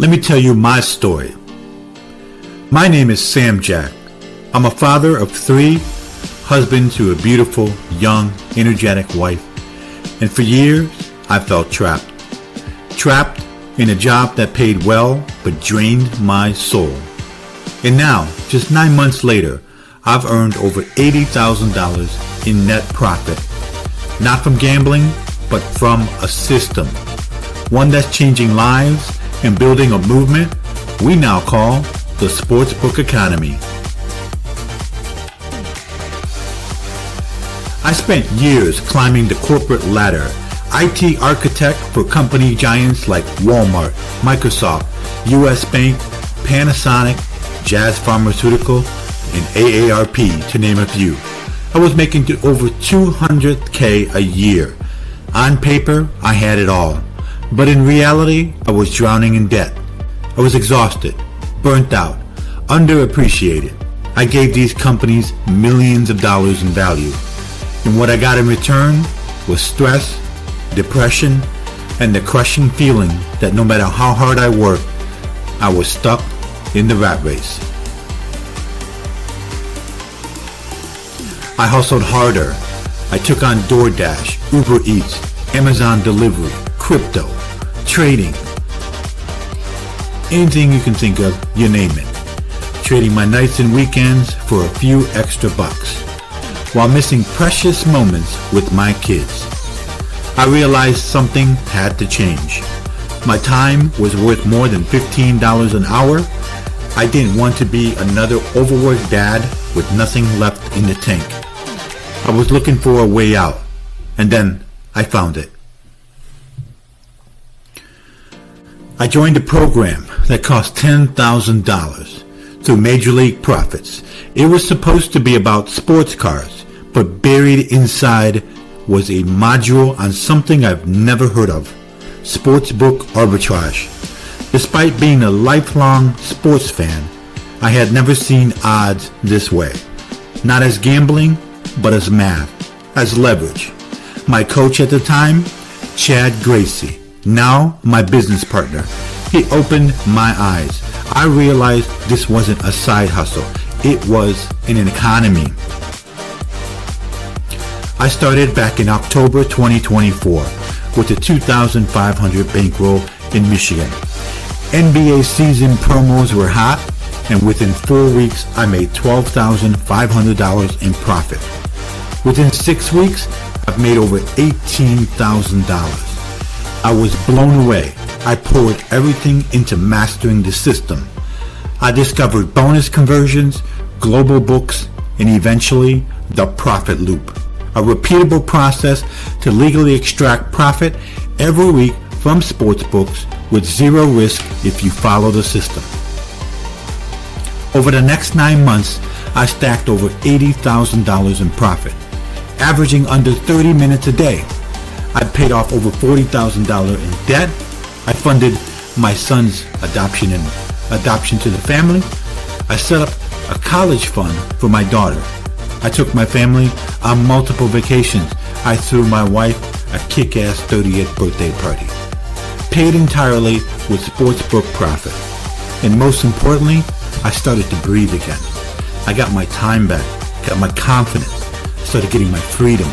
Let me tell you my story. My name is Sam Jack. I'm a father of 3, husband to a beautiful, young, energetic wife. And for years, I felt trapped. Trapped in a job that paid well but drained my soul. And now, just 9 months later, I've earned over $80,000 in net profit. Not from gambling, but from a system. One that's changing lives and building a movement we now call the Sportsbook economy. I spent years climbing the corporate ladder, IT architect for company giants like Walmart, Microsoft, US Bank, Panasonic, Jazz Pharmaceutical, and AARP, to name a few. I was making over $200K a year. On paper, I had it all. But in reality, I was drowning in debt. I was exhausted, burnt out, underappreciated. I gave these companies millions of dollars in value. And what I got in return was stress, depression, and the crushing feeling that no matter how hard I worked, I was stuck in the rat race. I hustled harder. I took on DoorDash, Uber Eats, Amazon delivery, crypto, trading. Anything you can think of, you name it. Trading my nights and weekends for a few extra bucks, while missing precious moments with my kids. I realized something had to change. My time was worth more than $15 an hour. I didn't want to be another overworked dad with nothing left in the tank. I was looking for a way out, and then I found it. I joined a program that cost $10,000 through Major League Profits. It was supposed to be about sports cars, but buried inside was a module on something I've never heard of, Sportsbook Arbitrage. Despite being a lifelong sports fan, I had never seen odds this way. Not as gambling, but as math, as leverage. My coach at the time, Chad Gracie, now my business partner, he opened my eyes. I realized this wasn't a side hustle. It was an economy. I started back in October 2024 with a $2,500 bankroll in Michigan. NBA season promos were hot, and within 4 weeks, I made $12,500 in profit. Within 6 weeks, I've made over $18,000. I was blown away. I poured everything into mastering the system. I discovered bonus conversions, global books, and eventually the profit loop. A repeatable process to legally extract profit every week from sportsbooks with zero risk if you follow the system. Over the next 9 months, I stacked over $80,000 in profit, averaging under 30 minutes a day. I paid off over $40,000 in debt. I funded my son's adoption to the family. I set up a college fund for my daughter. I took my family on multiple vacations. I threw my wife a kick-ass 30th birthday party. Paid entirely with sportsbook profit. And most importantly, I started to breathe again. I got my time back, got my confidence, started getting my freedom.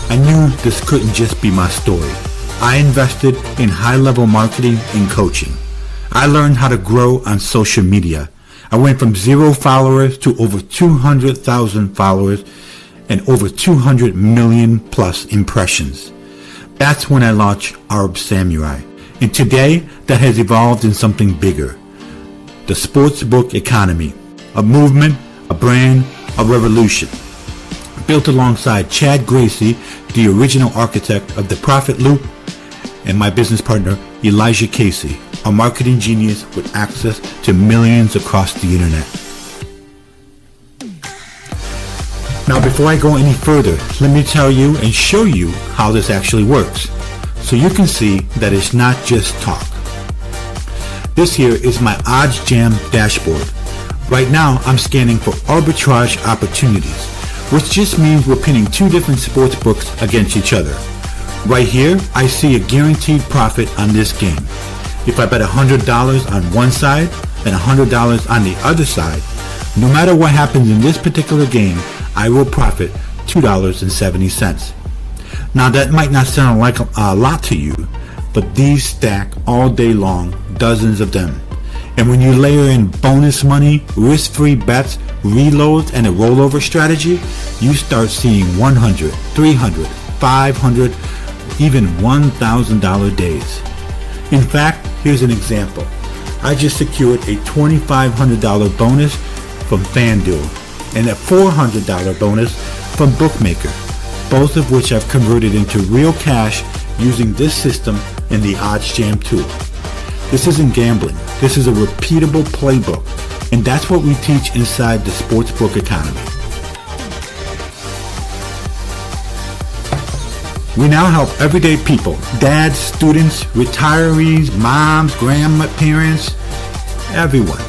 I knew this couldn't just be my story. I invested in high-level marketing and coaching. I learned how to grow on social media. I went from 0 followers to over 200,000 followers and over 200 million plus impressions. That's when I launched Arb Samurai. And today, that has evolved in something bigger. The Sportsbook economy. A movement, a brand, a revolution. Built alongside Chad Gracie, the original architect of the Profit Loop, and my business partner, Elijah Casey, a marketing genius with access to millions across the internet. Now, before I go any further, let me tell you and show you how this actually works, so you can see that it's not just talk. This here is my Odds Jam dashboard. Right now, I'm scanning for arbitrage opportunities, which just means we're pinning 2 different sports books against each other. Right here, I see a guaranteed profit on this game. If I bet $100 on one side and $100 on the other side, no matter what happens in this particular game, I will profit $2.70. Now that might not sound like a lot to you, but these stack all day long, dozens of them. And when you layer in bonus money, risk-free bets, reloads, and a rollover strategy, you start seeing $100, $300, $500, even $1,000 days. In fact, here's an example. I just secured a $2,500 bonus from FanDuel and a $400 bonus from Bookmaker, both of which I've converted into real cash using this system and the Odds Jam tool. This isn't gambling. This is a repeatable playbook, and that's what we teach inside the Sportsbook Academy. We now help everyday people, dads, students, retirees, moms, grandparents, everyone,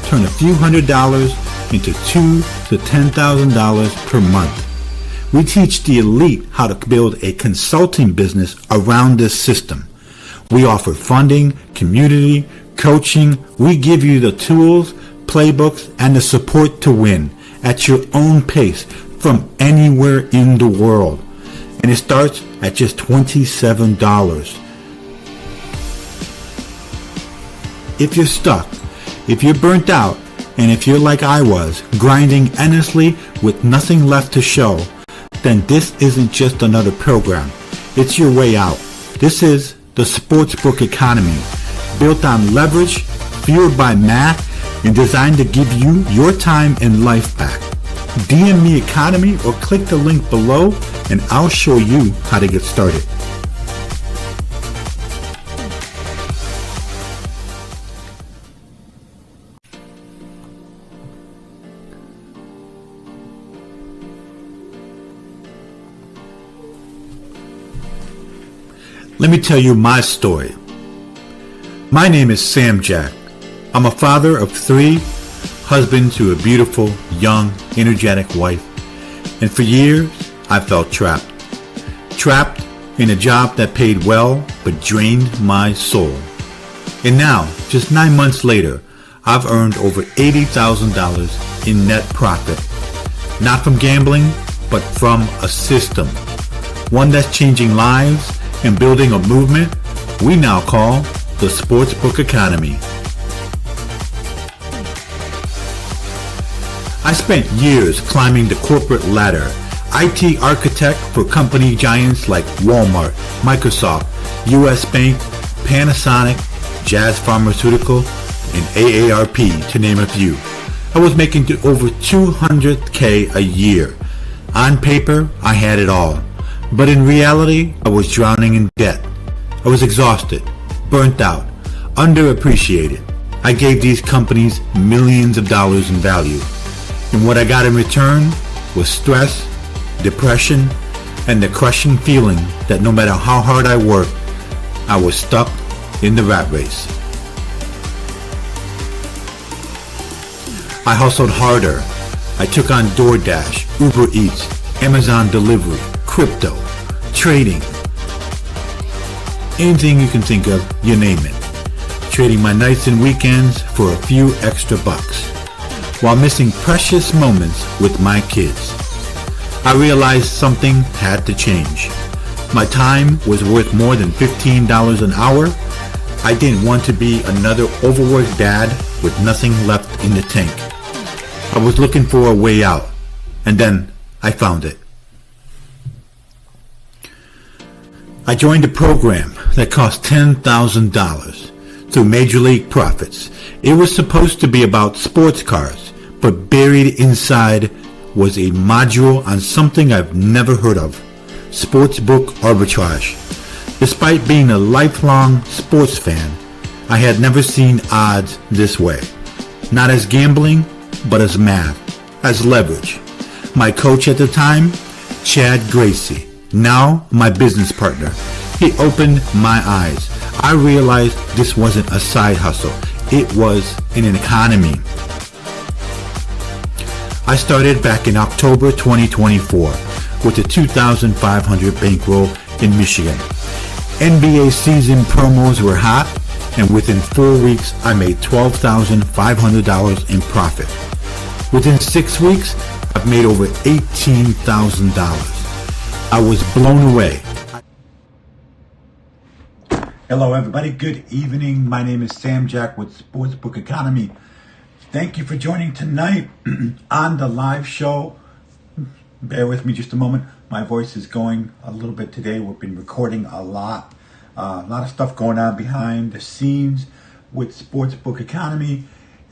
turn a few $100s into $2,000 to $10,000 per month. We teach the elite how to build a consulting business around this system. We offer funding, community, coaching. We give you the tools, playbooks, and the support to win at your own pace from anywhere in the world. And it starts at just $27. If you're stuck, if you're burnt out, and if you're like I was, grinding endlessly with nothing left to show, then this isn't just another program. It's your way out. This is the Sportsbook Economy, built on leverage, fueled by math, and designed to give you your time and life back. DM me Economy or click the link below and I'll show you how to get started. Let me tell you my story. My name is Sam Jack. I'm a father of 3, husband to a beautiful, young, energetic wife. And for years, I felt trapped. Trapped in a job that paid well, but drained my soul. And now, just 9 months later, I've earned over $80,000 in net profit. Not from gambling, but from a system. One that's changing lives and building a movement we now call the Sportsbook Economy. I spent years climbing the corporate ladder, IT architect for company giants like Walmart, Microsoft, US Bank, Panasonic, Jazz Pharmaceutical, and AARP, to name a few. I was making over $200K a year. On paper, I had it all. But in reality, I was drowning in debt. I was exhausted, burnt out, underappreciated. I gave these companies millions of dollars in value. And what I got in return was stress, depression, and the crushing feeling that no matter how hard I worked, I was stuck in the rat race. I hustled harder. I took on DoorDash, Uber Eats, Amazon delivery, crypto, trading, anything you can think of, you name it. Trading my nights and weekends for a few extra bucks, while missing precious moments with my kids. I realized something had to change. My time was worth more than $15 an hour. I didn't want to be another overworked dad with nothing left in the tank. I was looking for a way out, and then I found it. I joined a program that cost $10,000 through Major League Profits. It was supposed to be about sports cars, but buried inside was a module on something I've never heard of, Sportsbook Arbitrage. Despite being a lifelong sports fan, I had never seen odds this way. Not as gambling, but as math, as leverage. My coach at the time, Chad Gracie, now my business partner, he opened my eyes. I realized this wasn't a side hustle. It was an economy. I started back in October 2024 with a $2,500 bankroll in Michigan. NBA season promos were hot, and within 4 weeks, I made $12,500 in profit. Within 6 weeks, I've made over $18,000. I was blown away. Hello everybody, good evening. My name is Sam Jack with Sportsbook Economy. Thank you for joining tonight on the live show. Bear with me just a moment. My voice is going a little bit today. We've been recording a lot of stuff going on behind the scenes with Sportsbook Economy,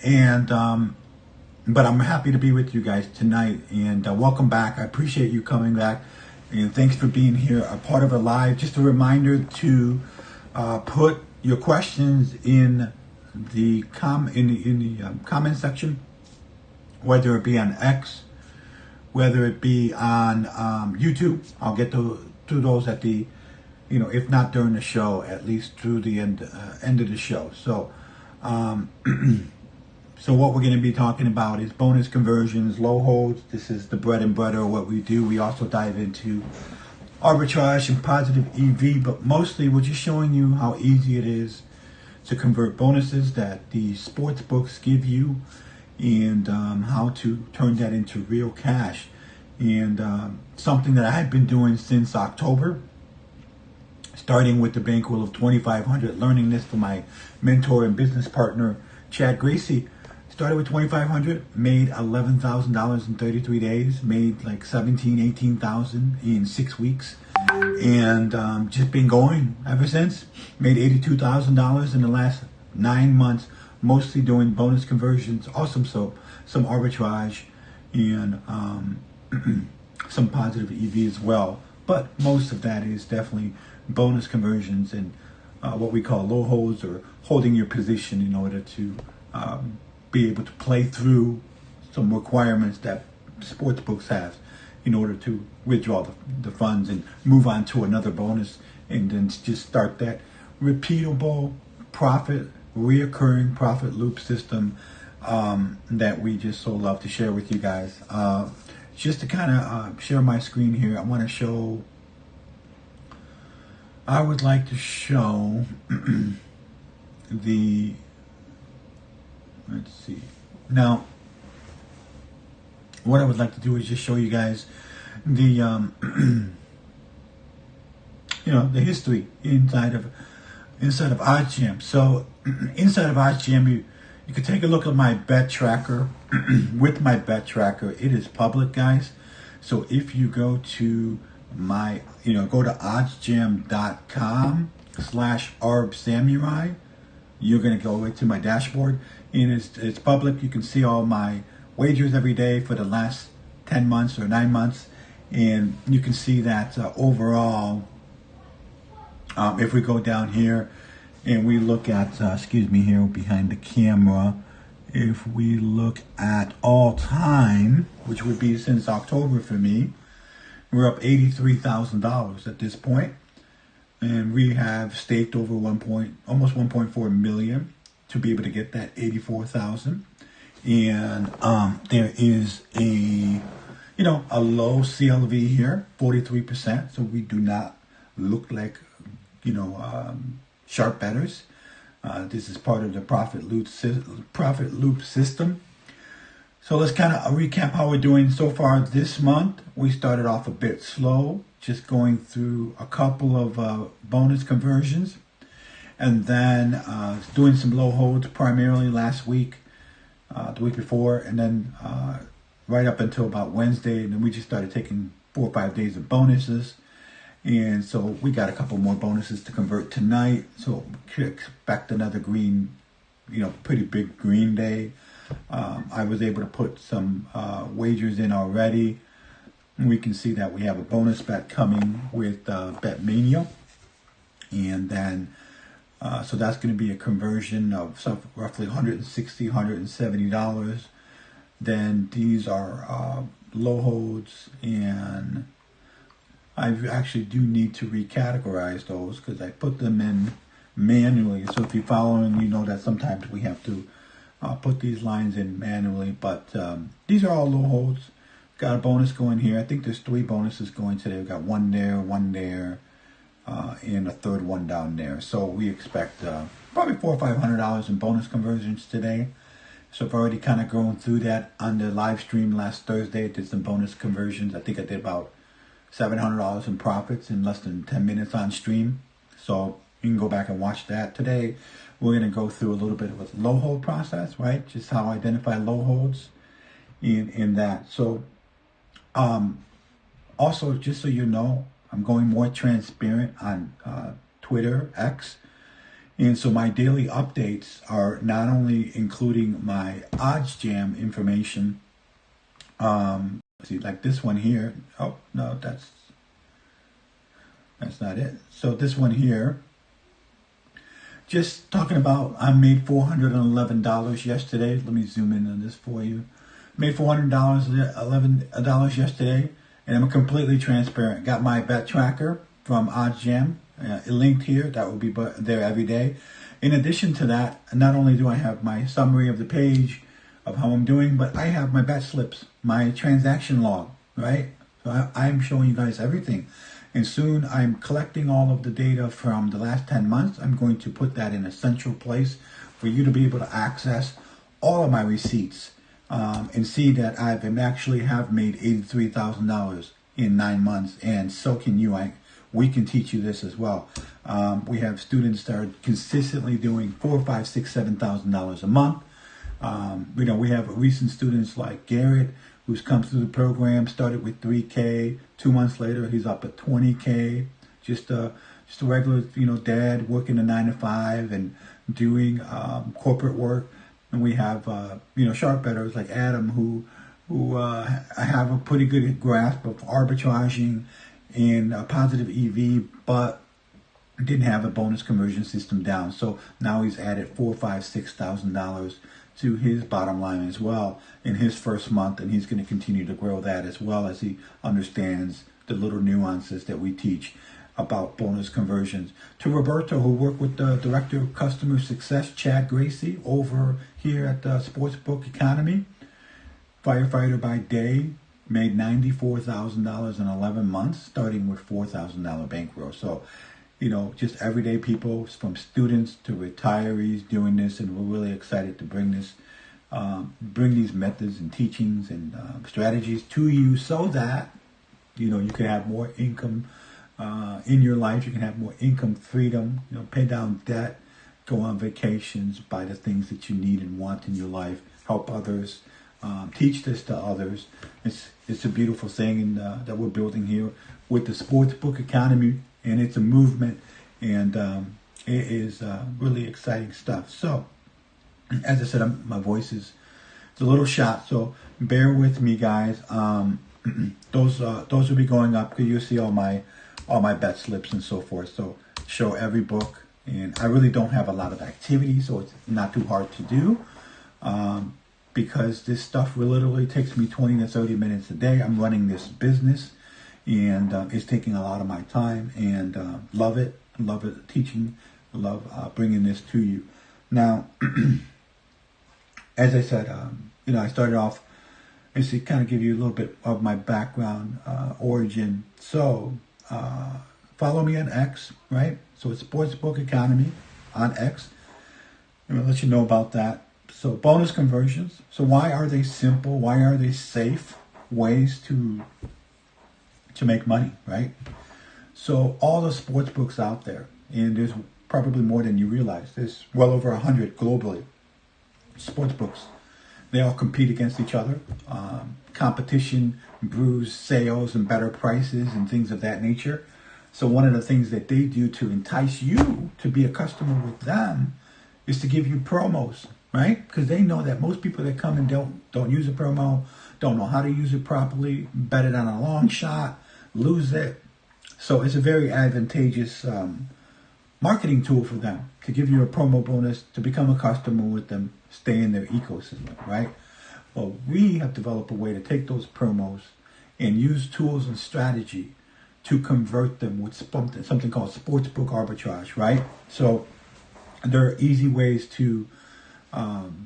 and but I'm happy to be with you guys tonight, and welcome back. I appreciate you coming back, and thanks for being here, a part of a live. Just a reminder to put your questions in the comment section, whether it be on X, whether it be on YouTube. I'll get to those at the, if not during the show, at least through the end of the show. So, so what we're going to be talking about is bonus conversions, low holds. This is the bread and butter of what we do. We also dive into arbitrage and positive EV, but mostly we're just showing you how easy it is to convert bonuses that the sports books give you, and how to turn that into real cash. And something that I've been doing since October, starting with the bankroll of $2,500, learning this from my mentor and business partner, Chad Gracie. Started with $2,500, made $11,000 in 33 days, made like $18,000 in 6 weeks, and just been going ever since. Made $82,000 in the last 9 months, mostly doing bonus conversions, some arbitrage, and some positive EV as well. But most of that is definitely bonus conversions and what we call low holds, or holding your position in order to be able to play through some requirements that sports books have in order to withdraw the funds and move on to another bonus, and then just start that repeatable reoccurring profit loop system that we just so love to share with you guys. Just to kind of share my screen here, I would like to show let's see. Now, what I would like to do is just show you guys the the history inside of OddsJam. So inside of OddsJam, you can take a look at my bet tracker. With my bet tracker, it is public, guys. So if you go to go to oddsjam.com/arbsamurai, you're going to go into my dashboard, and it's public. You can see all my wagers every day for the last 10 months or 9 months, and you can see that overall, if we go down here and we look at, excuse me, here behind the camera, if we look at all time, which would be since October for me, we're up $83,000 at this point. And we have staked over almost 1.4 million to be able to get that 84,000. And there is a low CLV here, 43%. So we do not look like sharp bettors. This is part of the profit loop system. So let's kind of recap how we're doing so far this month. We started off a bit slow, just going through a couple of bonus conversions, and then doing some low holds primarily last week, the week before, and then right up until about Wednesday, and then we just started taking 4 or 5 days of bonuses. And so we got a couple more bonuses to convert tonight. So expect another green, pretty big green day. I was able to put some wagers in already. We can see that we have a bonus bet coming with BetMania. And then, so that's going to be a conversion of roughly $160, $170. Then these are low holds, and I actually do need to recategorize those because I put them in manually. So if you're following, you know that sometimes we have to put these lines in manually. But these are all low holds. Got a bonus going here. I think there's 3 bonuses going today. We've got one there, and a third one down there. So we expect probably $400 or $500 in bonus conversions today. So I've already kind of gone through that on the live stream last Thursday. I did some bonus conversions. I think I did about $700 in profits in less than 10 minutes on stream. So you can go back and watch that. Today, we're going to go through a little bit of a low hold process, right? Just how I identify low holds in that. So also, just so you know, I'm going more transparent on Twitter, X. And so my daily updates are not only including my odds jam information, see, like this one here. Oh, no, that's not it. So this one here, just talking about, I made $411 yesterday. Let me zoom in on this for you. Made $411 yesterday, and I'm completely transparent. Got my bet tracker from Odds Jam linked here. That will be there every day. In addition to that, not only do I have my summary of the page of how I'm doing, but I have my bet slips, my transaction log, right? So I'm showing you guys everything. And soon I'm collecting all of the data from the last 10 months. I'm going to put that in a central place for you to be able to access all of my receipts and see that I actually have made $83,000 in 9 months. And so can you. We can teach you this as well. We have students that are consistently doing $4,000, $5,000, $6,000, $7,000 a month. We have recent students like Garrett, who's come through the program, started with $3K. 2 months later, he's up at $20K. Just a regular, dad working a 9 to 5 and doing corporate work. And we have, sharp bettors like Adam, who have a pretty good grasp of arbitraging and a positive EV, but didn't have a bonus conversion system down. So now he's added $4,000, $5,000, $6,000 to his bottom line as well in his first month, and he's going to continue to grow that as well as he understands the little nuances that we teach about bonus conversions. To Roberto, who worked with the Director of Customer Success, Chad Gracie, over here at the Sportsbook Economy, firefighter by day, made $94,000 in 11 months, starting with $4,000 bankroll. So, just everyday people, from students to retirees, doing this, and we're really excited to bring these methods and teachings and strategies to you, so that you can have more income in your life. You can have more income freedom. Pay down debt, go on vacations, buy the things that you need and want in your life, help others. Teach this to others. It's a beautiful thing, and that we're building here with the Sportsbook Economy, and it's a movement, and it is really exciting stuff. So, as I said, my voice is a little shot, so bear with me, guys. Those will be going up because you'll see all my bet slips and so forth. So show every book, and I really don't have a lot of activity, so it's not too hard to do. Because this stuff literally takes me 20 to 30 minutes a day. I'm running this business, and it's taking a lot of my time, and love it teaching, love bringing this to you. Now, as I said, I started off, just to kind of give you a little bit of my background, origin. So, follow me on X, right? So it's Sportsbook Economy on X. I'm going to let you know about that. So bonus conversions. So why are they simple? Why are they safe ways to make money, right? So all the sports books out there, and there's probably more than you realize. There's well over 100 globally. Sports books. They all compete against each other. Competition brews sales and better prices and things of that nature. So one of the things that they do to entice you to be a customer with them is to give you promos. Right? Because they know that most people that come and don't use a promo, don't know how to use it properly, bet it on a long shot, lose it. So it's a very advantageous marketing tool for them to give you a promo bonus, to become a customer with them, stay in their ecosystem, right? Well, we have developed a way to take those promos and use tools and strategy to convert them with something called Sportsbook Arbitrage, right? So there are easy ways to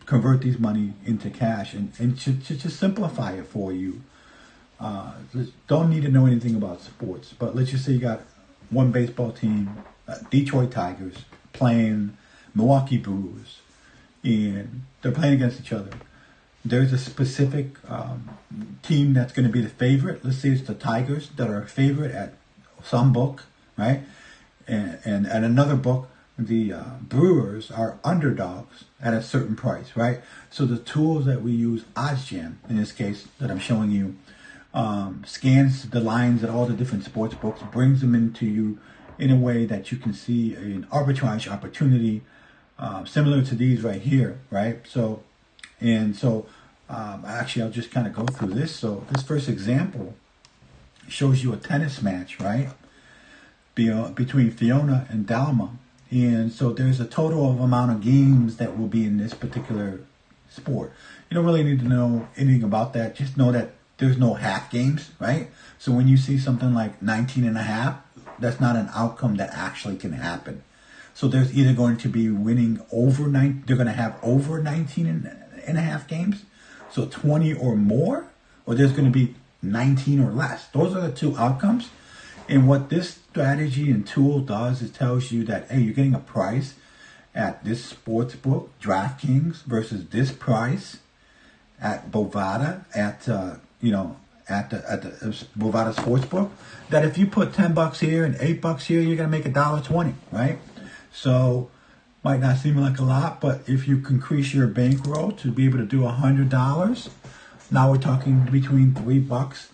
convert these money into cash and to just simplify it for you. Don't need to know anything about sports, but let's just say you got one baseball team, Detroit Tigers, playing Milwaukee Brewers, and they're playing against each other. There's a specific team that's going to be the favorite. Let's say it's the Tigers that are a favorite at some book, right? And at another book, the Brewers are underdogs at a certain price, right? So the tools that we use, OddsJam, in this case, that I'm showing you, scans the lines at all the different sports books, brings them into you in a way that you can see an arbitrage opportunity similar to these right here, right? So actually, I'll just kind of go through this. So this first example shows you a tennis match, right? Between Fiona and Dalma. And so there's a total of amount of games that will be in this particular sport. You don't really need to know anything about that. Just know that there's no half games, right? So when you see something like 19 and a half, that's not an outcome that actually can happen. So there's either going to be winning over they're going to have over 19 and a half games, so 20 or more, or there's going to be 19 or less. Those are the two outcomes. And what this strategy and tool does is tells you that, hey, you're getting a price at this sports book, DraftKings, versus this price at Bovada, at the Bovada Sportsbook, that if you put $10 here and $8 here, you're going to make $1.20, right? So might not seem like a lot, but if you increase your bankroll to be able to do $100, now we're talking between $3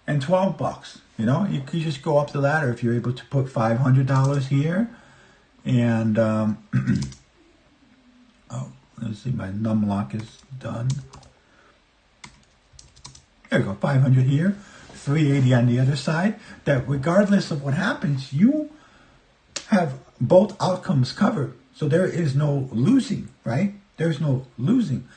and $12. You know, you could just go up the ladder if you're able to put $500 here. And oh, let's see, my numlock is done. There we go, 500 here, 380 on the other side. That regardless of what happens, you have both outcomes covered. So there is no losing, right? There's no losing.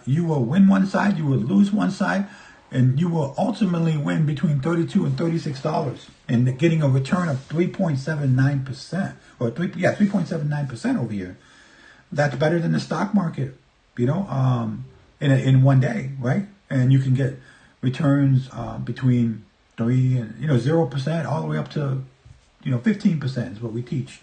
You will win one side, you will lose one side, and you will ultimately win between $32 and $36 and getting a return of 3.79%, or 3.79% over here. That's better than the stock market, you know, in one day, right? And you can get returns between 3 and 0% all the way up to 15% is what we teach.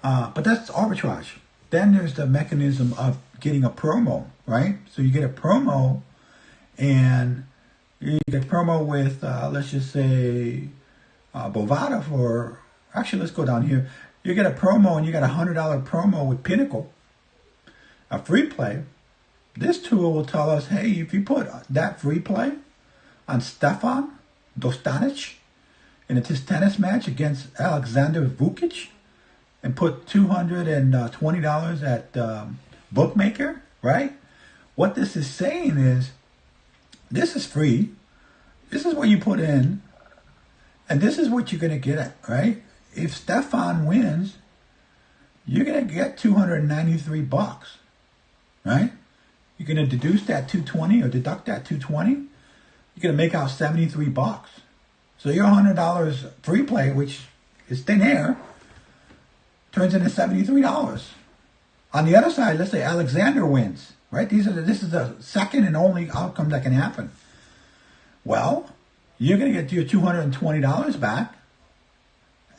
But that's arbitrage. Then there's the mechanism of getting a promo, right? So you get a promo, and you get a promo with, let's just say, Bovada for, actually, let's go down here. You get a promo, and you got a $100 promo with Pinnacle, a free play. This tool will tell us, hey, if you put that free play on Stefan Dostanic in a tennis match against Alexander Vukic, and put $220 at Bookmaker, right? What this is saying is, this is free. This is what you put in, and this is what you're going to get at, right? If Stefan wins, you're going to get $293, right? You're going to deduce that 220 or deduct that 220. You're going to make out $73. So your $100 free play, which is thin air, turns into $73. On the other side, let's say Alexander wins, right? This is the second and only outcome that can happen. Well, you're going to get your $220 back,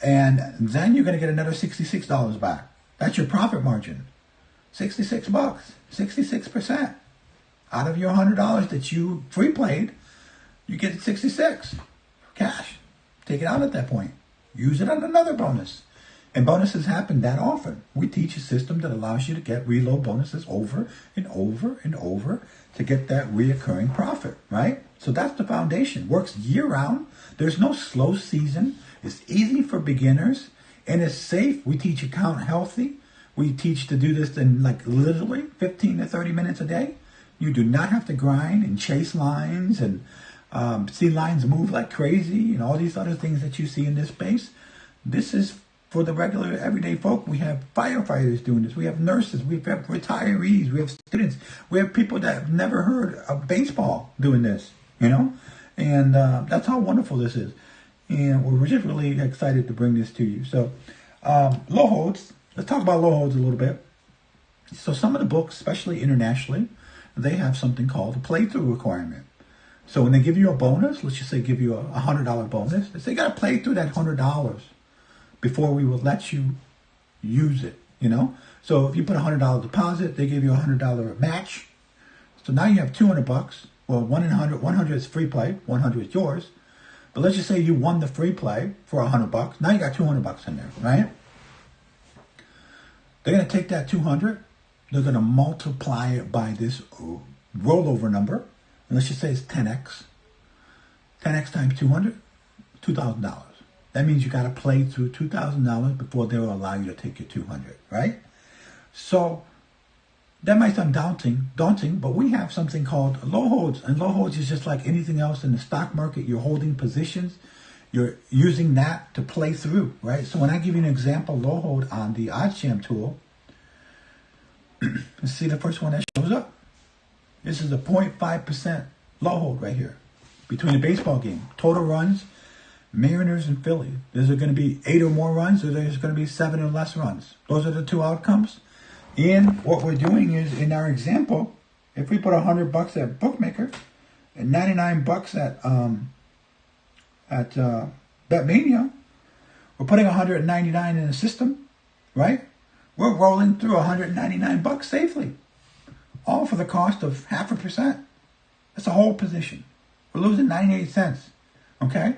and then you're going to get another $66 back. That's your profit margin. $66, 66%. Out of your $100 that you free played, you get 66 cash. Take it out at that point. Use it on another bonus. And bonuses happen that often. We teach a system that allows you to get reload bonuses over and over and over to get that reoccurring profit, right? So that's the foundation. Works year round. There's no slow season. It's easy for beginners, and it's safe. We teach account healthy. We teach to do this in like literally 15 to 30 minutes a day. You do not have to grind and chase lines and see lines move like crazy and all these other things that you see in this space. This is for the regular everyday folk. We have firefighters doing this. We have nurses. We have retirees. We have students. We have people that have never heard of baseball doing this, and that's how wonderful this is. And we're just really excited to bring this to you. So low holds. Let's talk about low holds a little bit. So some of the books, especially internationally, they have something called a playthrough requirement. So when they give you a bonus, let's just say give you a $100 bonus, they say you got to play through that $100 before we will let you use it, you know? So if you put $100 deposit, they give you a $100 match. So now you have $200. Well, 100 is free play, 100 is yours. But let's just say you won the free play for $100. Now you got $200 in there, right? They're going to take that 200. They're going to multiply it by this rollover number. And let's just say it's 10x. 10x times 200, $2,000. That means you got to play through $2,000 before they'll allow you to take your 200, right? So that might sound daunting, but we have something called low holds. And low holds is just like anything else in the stock market. You're holding positions. You're using that to play through, right? So when I give you an example low hold on the OddsJam tool, let's see the first one that shows up. This is a 0.5% low hold right here between the baseball game. Total runs, Mariners and Philly. There's going to be 8 or more runs, or there's going to be 7 or less runs. Those are the two outcomes. And what we're doing is, in our example, if we put $100 at bookmaker and $99 at BetMania, we're putting $199 in the system, right? We're rolling through $199 safely, all for the cost of 0.5%. That's a whole position. We're losing 98 cents, okay?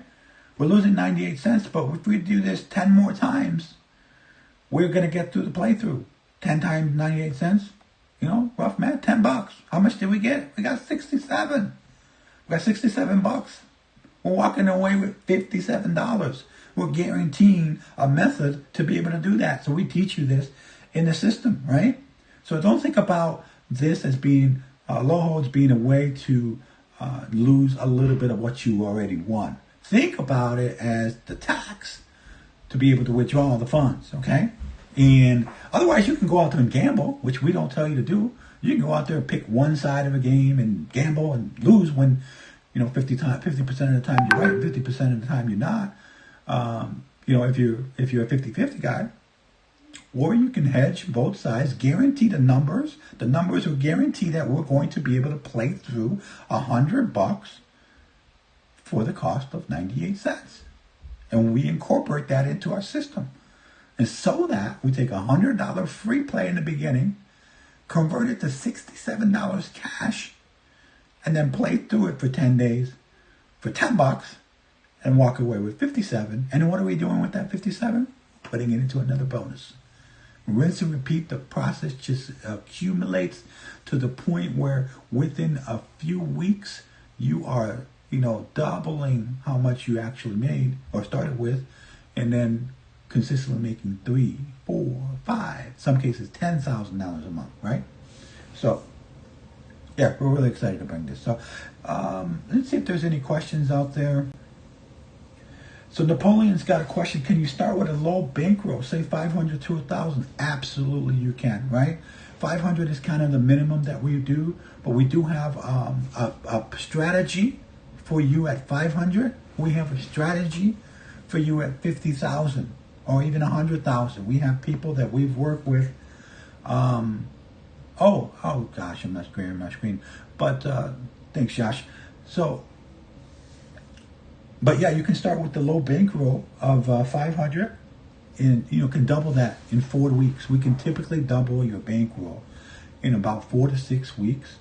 We're losing 98 cents, but if we do this 10 more times, we're going to get through the playthrough. 10 times 98 cents, rough math, $10. How much did we get? We got 67. We got $67. We're walking away with $57. We're guaranteeing a method to be able to do that. So we teach you this in the system, right? So don't think about this as being, low holds being a way to lose a little bit of what you already won. Think about it as the tax to be able to withdraw the funds, okay? And otherwise, you can go out there and gamble, which we don't tell you to do. You can go out there and pick one side of a game and gamble and lose when, 50% of the time you're right, 50% of the time you're not. If you're a 50-50 guy, or you can hedge both sides, guarantee the numbers. The numbers will guarantee that we're going to be able to play through $100 for the cost of 98 cents. And we incorporate that into our system. And so that we take $100 free play in the beginning, convert it to $67 cash, and then play through it for 10 days for $10 and walk away with 57. And what are we doing with that 57? Putting it into another bonus. Rinse and repeat. The process just accumulates to the point where within a few weeks you are, doubling how much you actually made or started with, and then consistently making $3, $4, $5, some cases $10,000 a month, right? So, yeah, we're really excited to bring this. So, let's see if there's any questions out there. So Napoleon's got a question. Can you start with a low bankroll, say 500 to 1,000? Absolutely, you can, right? 500 is kind of the minimum that we do, but we do have a strategy for you at 500. We have a strategy for you at 50,000. Or even 100,000. We have people that we've worked with. Oh gosh, I'm not screening my screen. But thanks, Josh. So, but yeah, you can start with the low bankroll of 500, and can double that in 4 weeks. We can typically double your bankroll in about 4 to 6 weeks,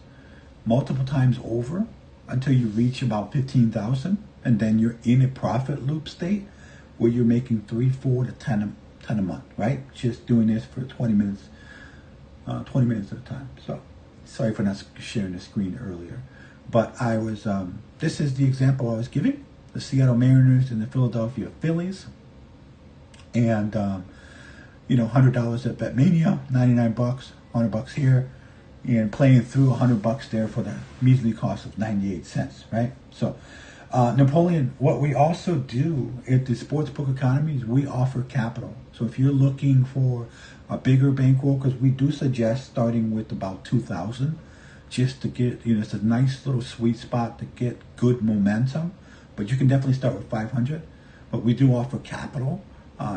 multiple times over until you reach about 15,000, and then you're in a profit loop state, where you're making 3, 4 to 10 a month, right? Just doing this for 20 minutes at a time. So, sorry for not sharing the screen earlier. But this is the example I was giving, the Seattle Mariners and the Philadelphia Phillies. And, $100 at BetMania, $99, $100 here, and playing through $100 there for the measly cost of 98 cents, right? So, Napoleon, what we also do at the Sportsbook economy is we offer capital. So if you're looking for a bigger bankroll, because we do suggest starting with about 2,000, just to get, it's a nice little sweet spot to get good momentum. But you can definitely start with 500. But we do offer capital.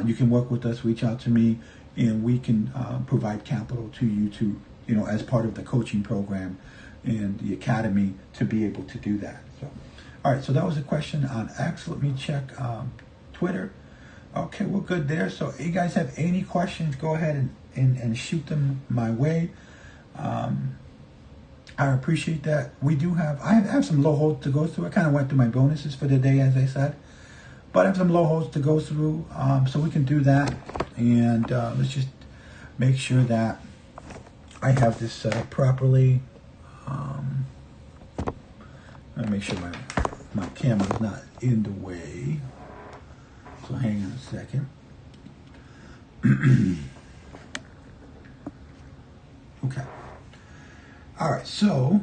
You can work with us, reach out to me, and we can provide capital to you to, as part of the coaching program and the academy to be able to do that. So. All right, so that was a question on X. Let me check Twitter. Okay, we're good there. So if you guys have any questions, go ahead and and shoot them my way. I appreciate that. I have some low holds to go through. I kind of went through my bonuses for the day, as I said, but I have some low holds to go through, so we can do that. And let's just make sure that I have this set up properly. Let me make sure my camera's not in the way. So hang on a second. Okay. All right, so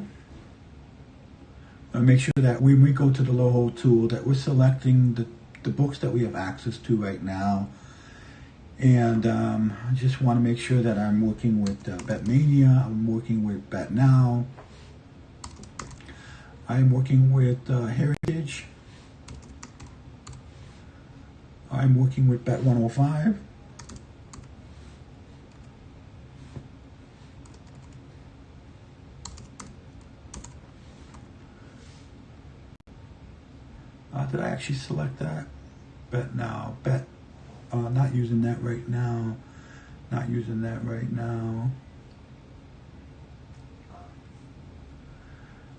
make sure that when we go to the low hold tool that we're selecting the books that we have access to right now. And I just want to make sure that I'm working with BetMania, I'm working with BetNow, I'm working with Heritage, I'm working with Bet105. Did I actually select that? BetNow, not using that right now. Not using that right now.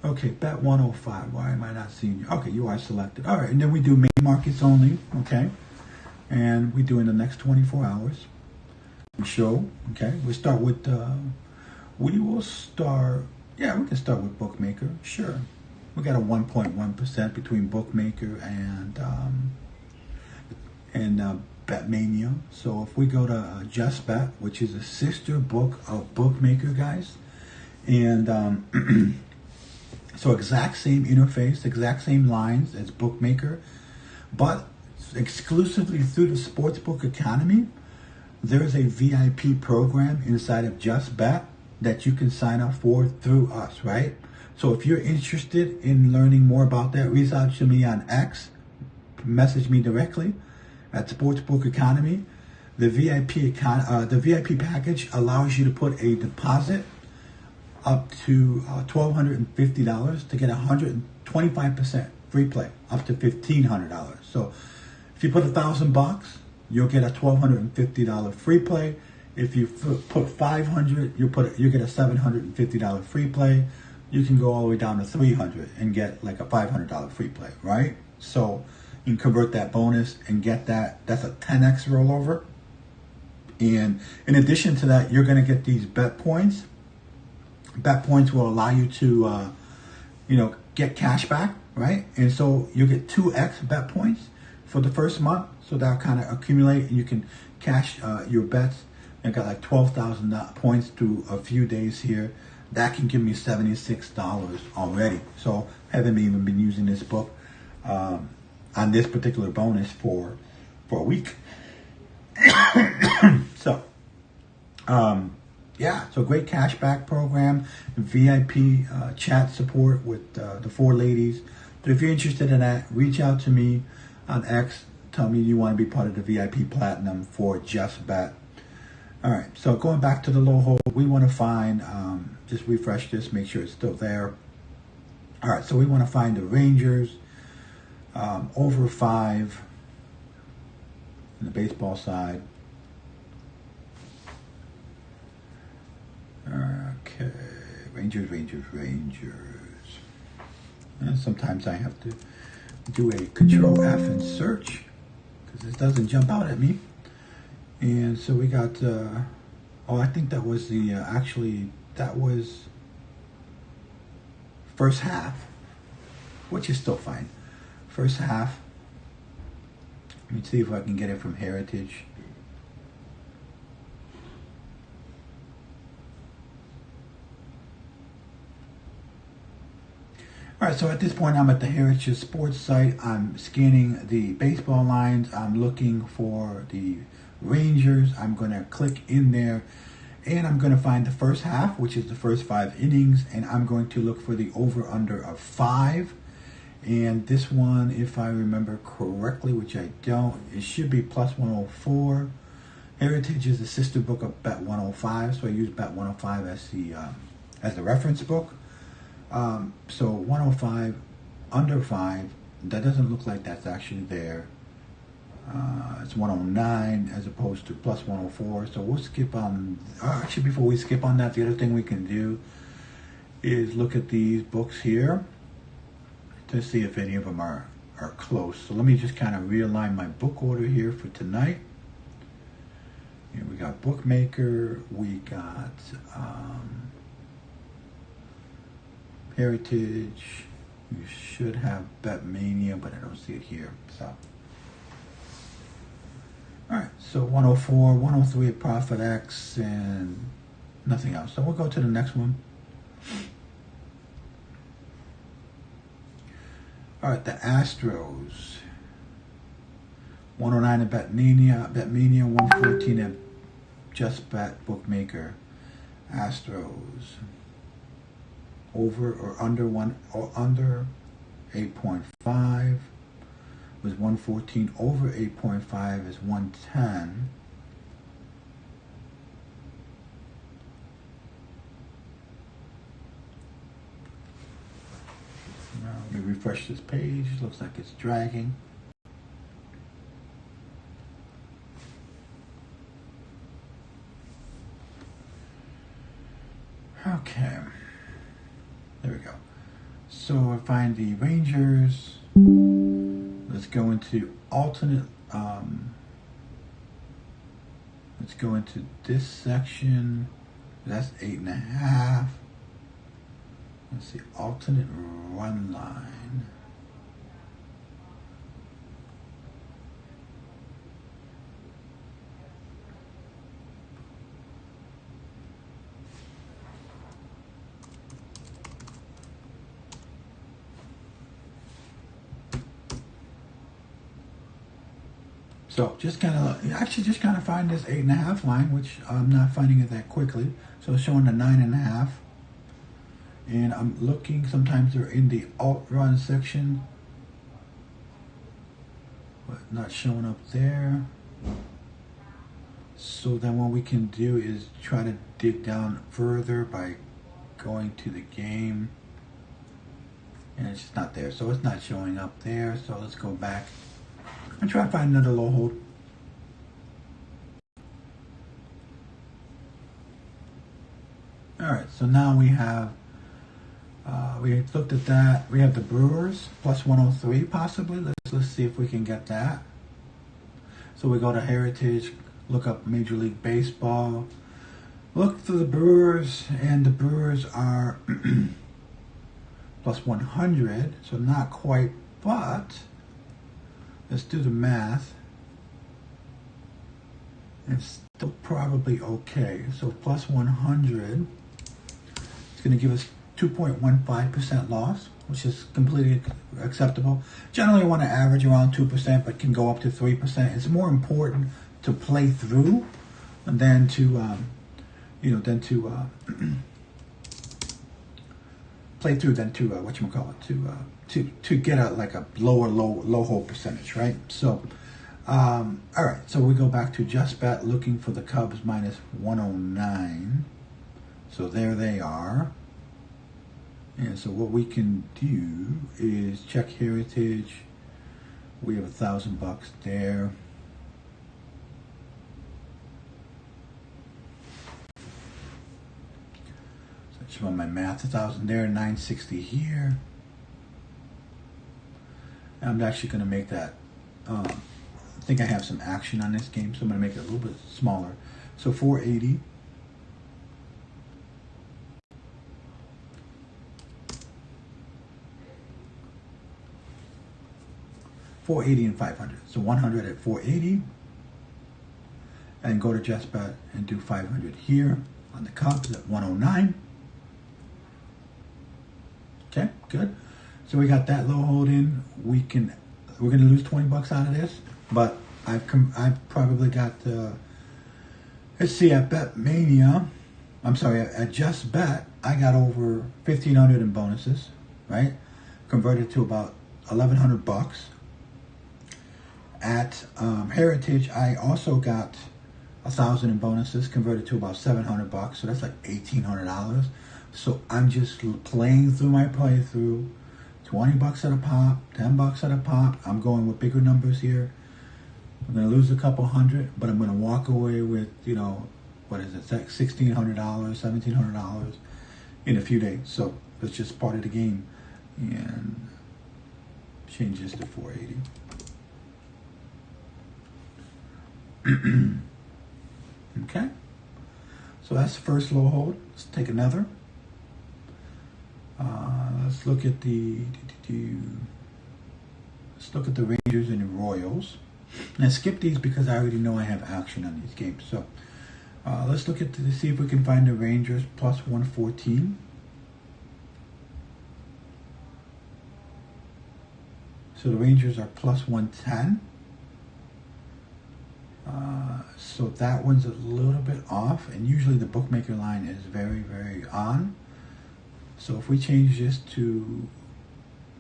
Okay, Bet105. Why am I not seeing you? Okay, you are selected. All right, and then we do main markets only. Okay, and we do in the next 24 hours. We show. Okay, we start with. We will start. Yeah, we can start with Bookmaker. Sure. We got a 1.1% between Bookmaker and BetMania. So if we go to Just Bet, which is a sister book of Bookmaker, guys, and so exact same interface, exact same lines as Bookmaker, but exclusively through the Sportsbook Academy, there is a VIP program inside of Just Bet that you can sign up for through us, right? So if you're interested in learning more about that, reach out to me on X, message me directly at Sportsbook Academy. The VIP package allows you to put a deposit up to $1,250 to get 125% free play, up to $1,500. So if you put $1,000, you'll get a $1,250 free play. If you put $500, you get a $750 free play. You can go all the way down to $300 and get like a $500 free play, right? So you can convert that bonus and get that. That's a 10x rollover. And in addition to that, you're going to get these bet points. Bet points will allow you to, get cash back, right? And so you get 2x bet points for the first month. So that'll kind of accumulate, and you can cash your bets. I got like 12,000 points through a few days here. That can give me $76 already. So I haven't even been using this book on this particular bonus for a week. So, so great cashback program, VIP chat support with the four ladies. So if you're interested in that, reach out to me on X. Tell me you want to be part of the VIP Platinum for Just Bet. All right, so going back to the low hold, we want to find, just refresh this, make sure it's still there. All right, so we want to find the Rangers, over 5 on the baseball side. Okay, Rangers. And sometimes I have to do a Control F and search because it doesn't jump out at me. And so we got, I think that was that was first half, which is still fine. First half. Let me see if I can get it from Heritage. All right, so at this point, I'm at the Heritage Sports site. I'm scanning the baseball lines. I'm looking for the Rangers. I'm going to click in there, and I'm going to find the first half, which is the first 5 innings, and I'm going to look for the over-under of 5. And this one, if I remember correctly, which I don't, it should be plus 104. Heritage is the sister book of Bet105, so I use Bet105 as the reference book. So 105 under 5, that doesn't look like that's actually there. It's 109 as opposed to plus 104. So we'll skip on, actually before we skip on that, the other thing we can do is look at these books here to see if any of them are close. So let me just kind of realign my book order here for tonight. Here we got Bookmaker, we got Heritage, you should have Betmania, but I don't see it here. So, alright, so 104, 103 at Profit X, and nothing else. So we'll go to the next one. Alright, the Astros. 109 at Betmania, 114 at Just Bet Bookmaker. Astros. Over or under 8.5 was 114. Over 8.5 is 110. Now let me refresh this page. Looks like it's dragging. Okay. There we go. So I find the Rangers. Let's go into alternate. Let's go into this section. That's 8.5. Let's see, alternate run line. So just kind of find this 8.5 line, which I'm not finding it that quickly. So it's showing the 9.5. And I'm looking, sometimes they're in the alt run section, but not showing up there. So then what we can do is try to dig down further by going to the game. And it's just not there. So it's not showing up there. So let's go back and try to find another low hold. All right, so now we have, we looked at that. We have the Brewers, plus 103 possibly. Let's see if we can get that. So we go to Heritage, look up Major League Baseball, look for the Brewers, and the Brewers are plus 100, so not quite, but let's do the math. It's still probably okay. So plus 100, it's going to give us 2.15% loss, which is completely acceptable. Generally, I want to average around 2%, but can go up to 3%. It's more important to play through than to, play through than to to get a like a low hold percentage, right? So, all right. So we go back to Just Bet, looking for the Cubs minus 109. So there they are. And so what we can do is check Heritage. We have $1,000 there. So I show my math, 1,000 there, 960 here. I'm actually going to make that, I think I have some action on this game, so I'm going to make it a little bit smaller. So 480. $480 and 500. So 100 at 480. And go to Just Bet and do 500 here on the Cubs at 109. Okay, good. So we got that low hold in. We're going to lose $20 out of this, but I've probably got let's see, at Betmania, I'm sorry, at Just Bet, I got over 1,500 in bonuses, right? Converted to about $1,100. At Heritage, I also got 1,000 in bonuses, converted to about $700. So that's like $1,800. So I'm just playing through my playthrough. $20 at a pop, $10 at a pop. I'm going with bigger numbers here. I'm going to lose a couple hundred, but I'm going to walk away with, you know, what is it, $1,600, $1,700 in a few days. So it's just part of the game. And change this to 480. Okay. So that's the first low hold. Let's take another. Let's look at the Rangers and the Royals. And I skip these because I already know I have action on these games. So let's look at to see if we can find the Rangers plus 114. So the Rangers are plus 110. So that one's a little bit off, and usually the bookmaker line is very, very on. So if we change this to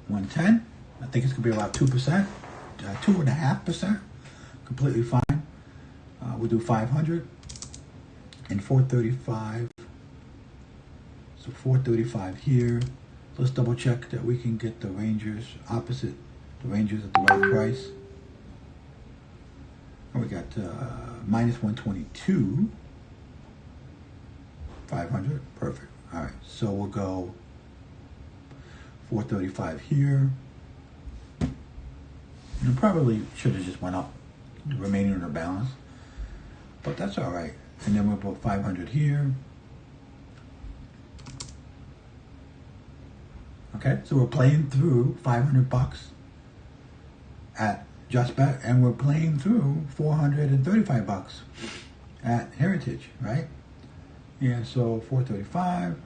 110, I think it's going to be about 2%, 2.5%, completely fine. We'll do 500 and 435. So 435 here. Let's double check that we can get the Rangers opposite the Rangers at the right price. And we got minus 122. 500. Perfect. All right. So we'll go 435 here. And probably should have just went up, remaining in the balance. But that's all right. And then we'll put 500 here. Okay. So we're playing through 500 bucks at Just Bet, and we're playing through 435 bucks at Heritage, right? And so 435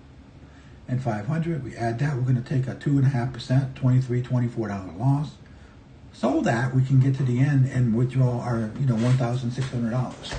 and 500, we add that, we're going to take a 2.5%, $24 loss, so that we can get to the end and withdraw our, $1,600.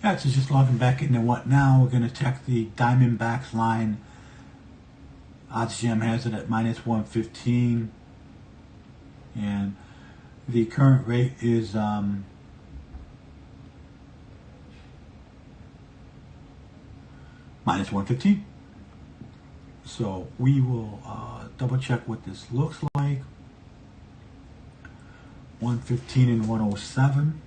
Yeah, so just logging back into what now. We're going to check the Diamondbacks line. OddsJam has it at minus 115. And the current rate is minus 115. So we will double check what this looks like. 115 and 107.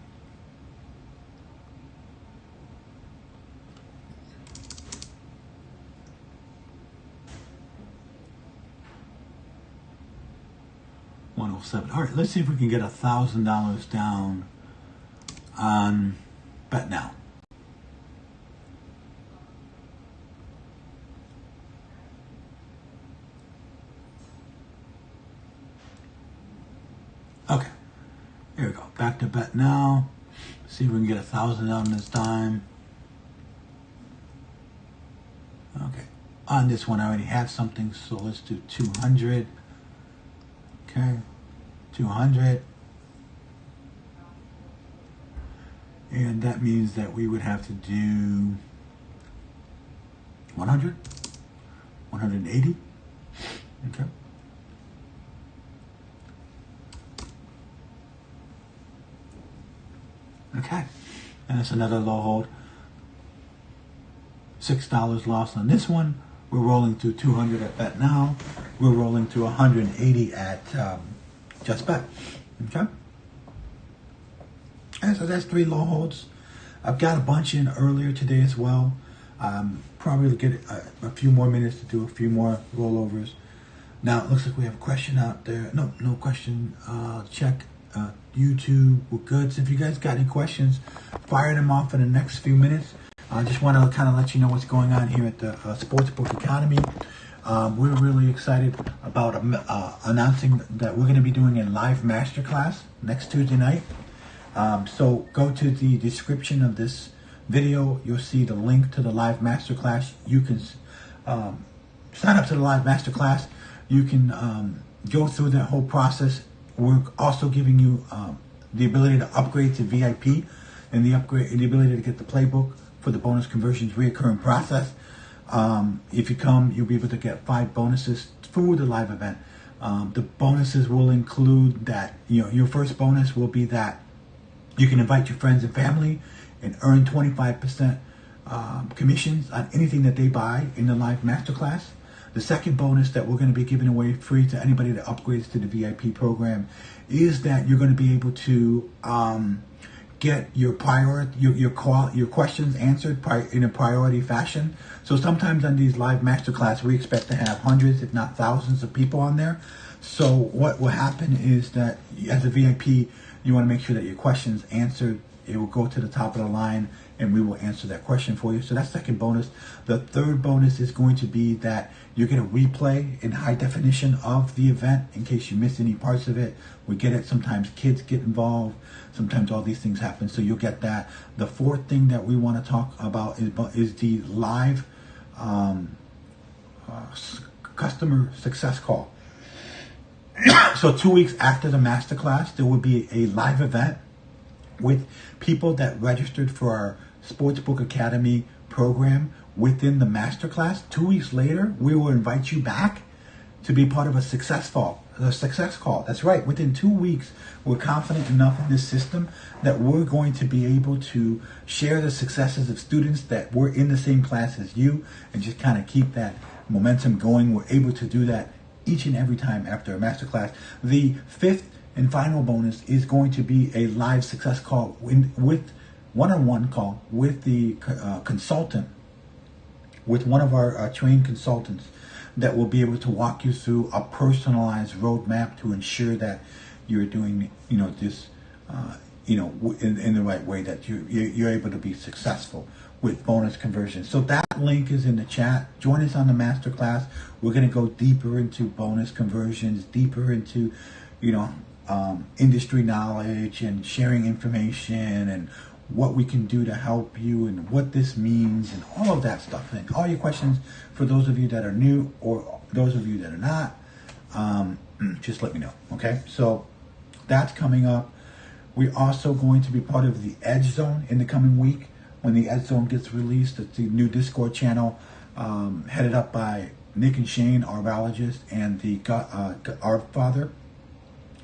All right, let's see if we can get $1,000 down on Bet Now. Okay, here we go. Back to Bet Now. See if we can get $1,000 down this time. Okay, on this one I already have something, so let's do 200. Okay, 200, and that means that we would have to do 100, 180. Okay. Okay, and that's another low hold. $6 lost on this one. We're rolling to 200 at Bet Now. We're rolling to 180 at Just Bet. Okay. And so that's 3 low holds. I've got a bunch in earlier today as well. Probably get a few more minutes to do a few more rollovers. Now it looks like we have a question out there. No question. Check YouTube. We're good. So if you guys got any questions, fire them off in the next few minutes. I just want to kind of let you know what's going on here at the Sportsbook Economy. We're really excited about announcing that we're going to be doing a live masterclass next Tuesday night. So go to the description of this video. You'll see the link to the live masterclass. You can sign up to the live masterclass. You can go through that whole process. We're also giving you the ability to upgrade to VIP and the ability to get the playbook for the bonus conversions reoccurring process. If you come, you'll be able to get 5 bonuses through the live event. The bonuses will include that, your first bonus will be that you can invite your friends and family and earn 25% commissions on anything that they buy in the live masterclass. The second bonus that we're going to be giving away free to anybody that upgrades to the VIP program is that you're going to be able to get your questions answered in a priority fashion. So sometimes on these live masterclass, we expect to have hundreds, if not thousands, of people on there. So what will happen is that as a VIP, you want to make sure that your question's answered. It will go to the top of the line, and we will answer that question for you. So that's second bonus. The third bonus is going to be that you get a replay in high definition of the event in case you miss any parts of it. We get it. Sometimes kids get involved. Sometimes all these things happen. So you'll get that. The fourth thing that we want to talk about is the live customer success call. So 2 weeks after the masterclass, there will be a live event with people that registered for our Sportsbook Academy program within the masterclass. 2 weeks later, we will invite you back to be part of a success call. That's right. Within 2 weeks, we're confident enough in this system that we're going to be able to share the successes of students that were in the same class as you and just kind of keep that momentum going. We're able to do that each and every time after a masterclass. The fifth and final bonus is going to be a live success call with one-on-one call with the consultant, with one of our trained consultants that will be able to walk you through a personalized roadmap to ensure that you're doing, this, in the right way, that you're able to be successful with bonus conversions. So that link is in the chat. Join us on the masterclass. We're going to go deeper into bonus conversions, deeper into, industry knowledge and sharing information and what we can do to help you and what this means and all of that stuff. And all your questions, for those of you that are new or those of you that are not, just let me know. Okay, so that's coming up. We're also going to be part of the Edge Zone in the coming week. When the Edge Zone gets released, it's the new Discord channel headed up by Nick and Shane, our biologists, and the our father.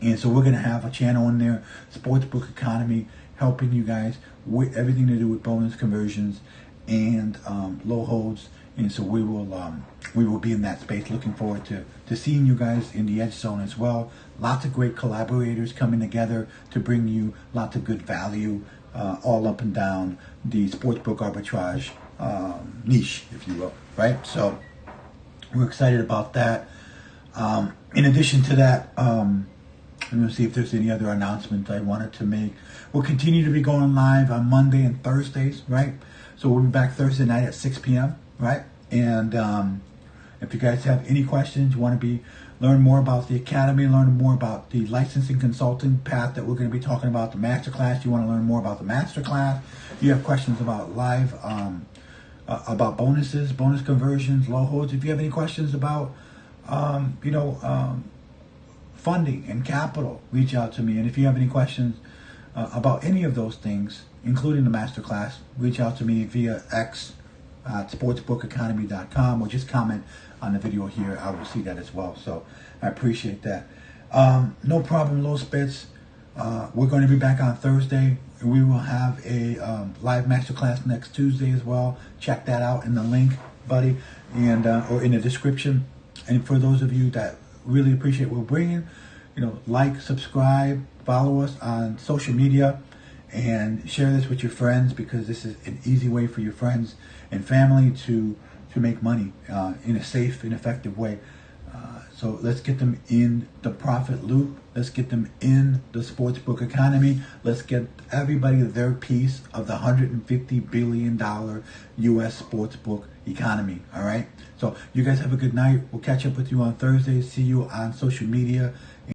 And so we're going to have a channel in there, Sportsbook Economy, helping you guys with everything to do with bonus conversions and low holds. And so we will be in that space. Looking forward to seeing you guys in the Edge Zone as well. Lots of great collaborators coming together to bring you lots of good value all up and down the sportsbook arbitrage niche, if you will, right? So we're excited about that. In addition to that, I'm going to see if there's any other announcements I wanted to make. We'll continue to be going live on Monday and Thursdays, right? So we'll be back Thursday night at 6 p.m., right? And if you guys have any questions, you want to learn more about the Academy, learn more about the licensing consultant path that we're going to be talking about, the Masterclass, you want to learn more about the Masterclass, you have questions about live, about bonuses, bonus conversions, low holds, if you have any questions about, funding and capital, reach out to me. And if you have any questions about any of those things, including the masterclass, reach out to me via X at sportsbookacademy.com or just comment on the video here. I will see that as well. So I appreciate that. No problem, low spits. We're going to be back on Thursday. We will have a live masterclass next Tuesday as well. Check that out in the link, buddy, and or in the description. And for those of you that really appreciate what we're bringing, like, subscribe, follow us on social media, and share this with your friends, because this is an easy way for your friends and family to make money in a safe and effective way. So let's get them in the profit loop. Let's get them in the sportsbook economy. Let's get everybody their piece of the $150 billion U.S. sportsbook economy. All right. So you guys have a good night. We'll catch up with you on Thursday. See you on social media.